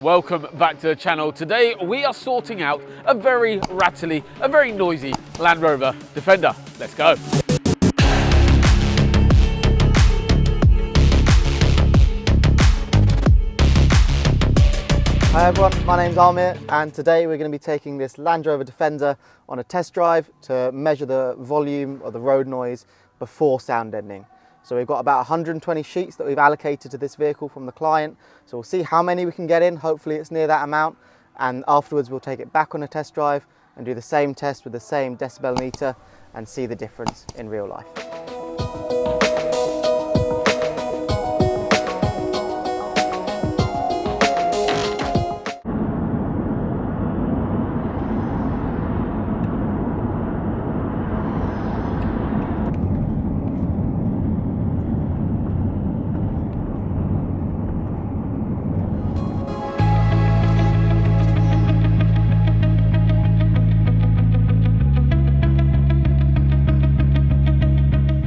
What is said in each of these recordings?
Welcome back to the channel. Today we are sorting out a very rattly, a very noisy Land Rover Defender. Let's go. Hi everyone, my name's Amir and today we're going to be taking this Land Rover Defender on a test drive to measure the volume of the road noise before sound deadening. So we've got about 120 sheets that we've allocated to this vehicle from the client. So we'll see how many we can get in, hopefully it's near that amount, and afterwards we'll take it back on a test drive and do the same test with the same decibel meter and see the difference in real life.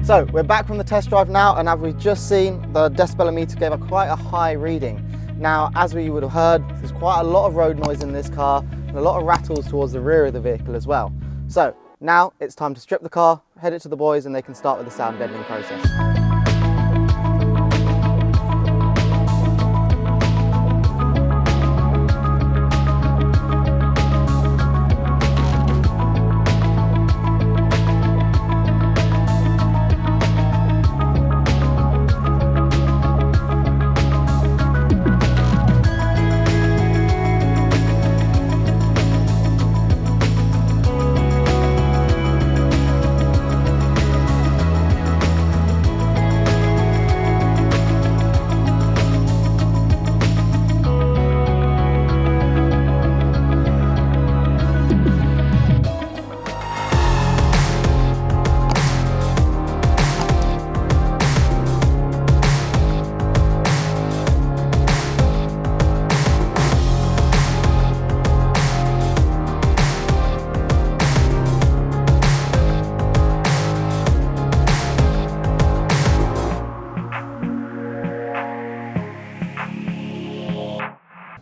So we're back from the test drive now, and as we've just seen, the decibel meter gave quite a high reading. Now, as we would have heard, there's quite a lot of road noise in this car and a lot of rattles towards the rear of the vehicle as well. So now it's time to strip the car, head it to the boys, and they can start with the sound deadening process.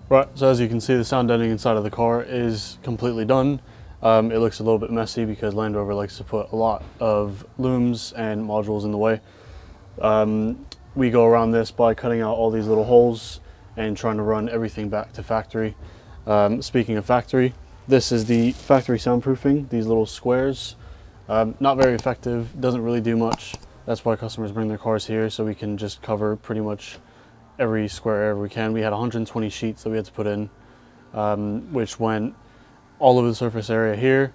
Right, so as you can see, the sound deadening inside of the car is completely done. It looks a little bit messy because Land Rover likes to put a lot of looms and modules in the way. We go around this by cutting out all these little holes and trying to run everything back to factory. Speaking of factory, this is the factory soundproofing, these little squares. Not very effective, doesn't really do much. That's why customers bring their cars here, so we can just cover pretty much every square area we can. We had 120 sheets that we had to put in, which went all over the surface area here,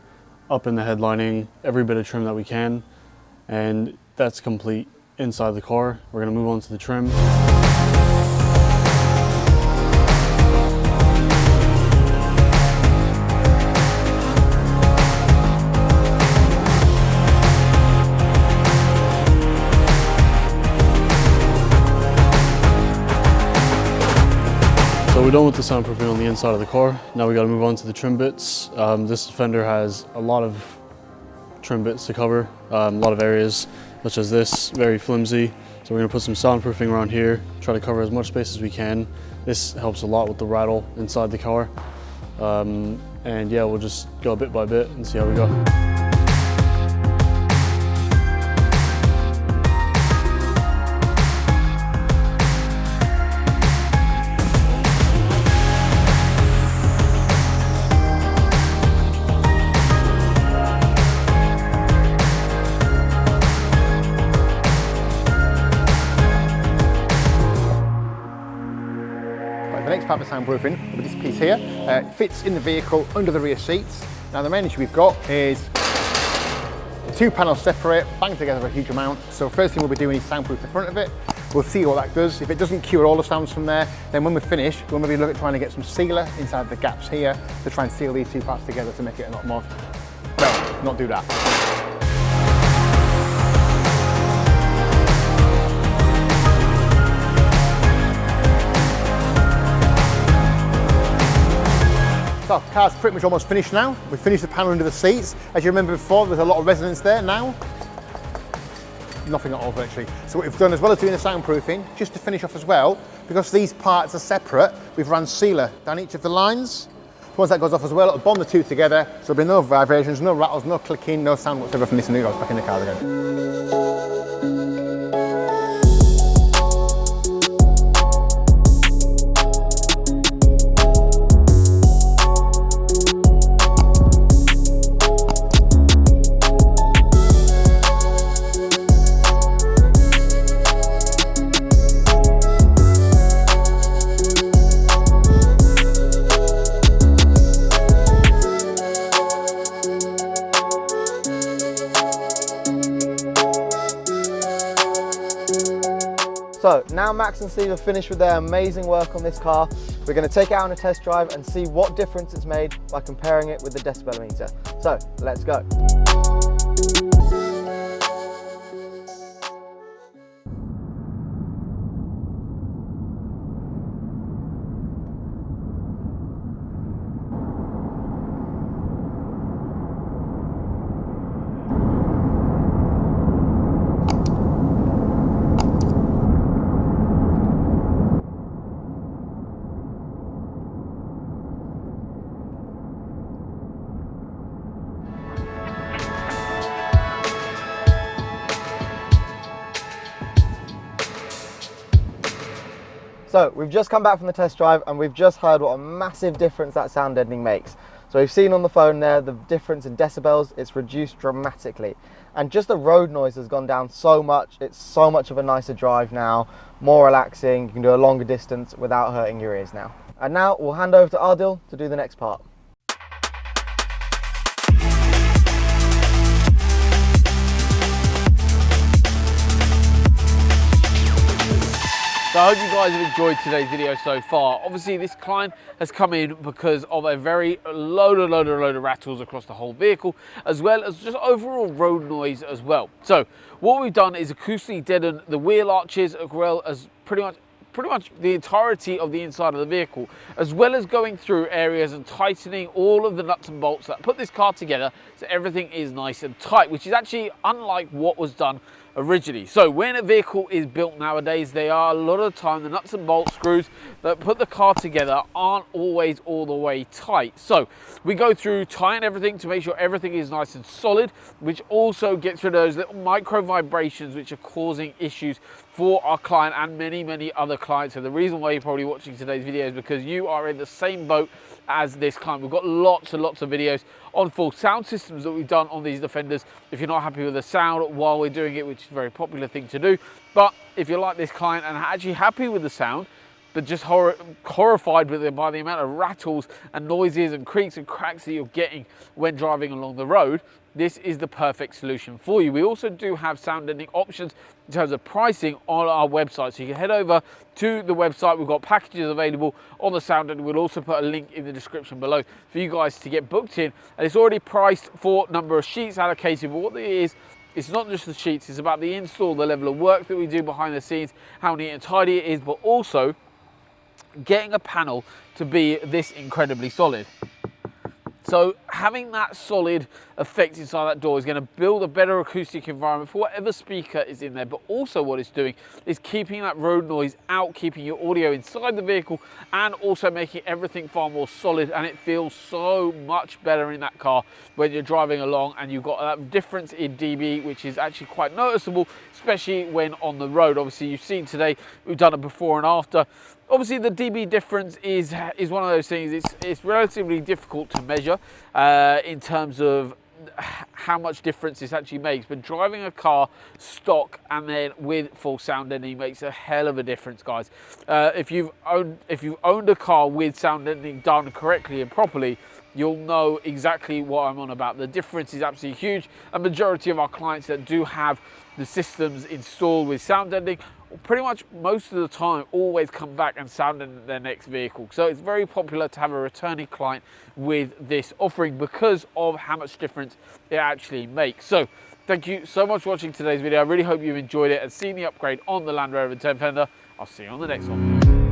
up in the headlining, every bit of trim that we can, and that's complete inside the car. We're going to move on to the trim. So we're done with the soundproofing on the inside of the car. Now we got to move on to the trim bits. This Defender has a lot of trim bits to cover, a lot of areas, such as this, very flimsy. So we're going to put some soundproofing around here, try to cover as much space as we can. This helps a lot with the rattle inside the car. And yeah, we'll just go bit by bit and see how we go. The next part of soundproofing will be this piece here. It fits in the vehicle under the rear seats. Now the main issue we've got is the two panels separate, banged together a huge amount. So first thing we'll be doing is soundproof the front of it. We'll see what that does. If it doesn't cure all the sounds from there, then when we're finished, we'll maybe look at trying to get some sealer inside the gaps here to try and seal these two parts together to make it a lot more, well, not do that. So the car's pretty much almost finished now. We've finished the panel under the seats. As you remember before, there's a lot of resonance there. Now nothing at all virtually. So what we've done, as well as doing the soundproofing, just to finish off as well, because these parts are separate, we've run sealer down each of the lines. Once that goes off as well, it'll bond the two together, so there'll be no vibrations, no rattles, no clicking, no sound whatsoever from this, and it goes back in the car again. So now Max and Steve have finished with their amazing work on this car. We're going to take it out on a test drive and see what difference it's made by comparing it with the decibel meter. So let's go. So we've just come back from the test drive and we've just heard what a massive difference that sound deadening makes. So we've seen on the phone there the difference in decibels, it's reduced dramatically. And just the road noise has gone down so much, it's so much of a nicer drive now, more relaxing, you can do a longer distance without hurting your ears now. And now we'll hand over to Adil to do the next part. So I hope you guys have enjoyed today's video so far. Obviously this climb has come in because of a very load of rattles across the whole vehicle, as well as just overall road noise as well. So what we've done is acoustically deaden the wheel arches, as well as pretty much the entirety of the inside of the vehicle, as well as going through areas and tightening all of the nuts and bolts that put this car together so everything is nice and tight, which is actually unlike what was done originally. So when a vehicle is built nowadays, they are a lot of the time the nuts and bolt screws that put the car together aren't always all the way tight. So we go through tying everything to make sure everything is nice and solid, which also gets rid of those little micro vibrations which are causing issues for our client and many other clients. So the reason why you're probably watching today's video is because you are in the same boat as this client. We've got lots and lots of videos on full sound systems that we've done on these Defenders. If you're not happy with the sound while we're doing it, which is a very popular thing to do, but if you're like this client and actually happy with the sound, but just horrified by the amount of rattles and noises and creaks and cracks that you're getting when driving along the road, this is the perfect solution for you. We also do have sound deadening options in terms of pricing on our website. So you can head over to the website. We've got packages available on the sound deadening. We'll also put a link in the description below for you guys to get booked in. And it's already priced for number of sheets allocated, but what it is, it's not just the sheets, it's about the install, the level of work that we do behind the scenes, how neat and tidy it is, but also getting a panel to be this incredibly solid. So having that solid effect inside that door is going to build a better acoustic environment for whatever speaker is in there, but also what it's doing is keeping that road noise out, keeping your audio inside the vehicle, and also making everything far more solid, and it feels so much better in that car when you're driving along and you've got that difference in dB, which is actually quite noticeable, especially when on the road. Obviously you've seen today, we've done a before and after. Obviously the dB difference is one of those things, it's relatively difficult to measure in terms of how much difference this actually makes, but driving a car stock and then with full sound deadening makes a hell of a difference, guys. If you've owned a car with sound deadening done correctly and properly, you'll know exactly what I'm on about. The difference is absolutely huge. A majority of our clients that do have the systems installed with sound deadening, pretty much most of the time always come back and sound deaden their next vehicle. So it's very popular to have a returning client with this offering because of how much difference it actually makes. So thank you so much for watching today's video. I really hope you've enjoyed it and seen the upgrade on the Land Rover Defender. I'll see you on the next one.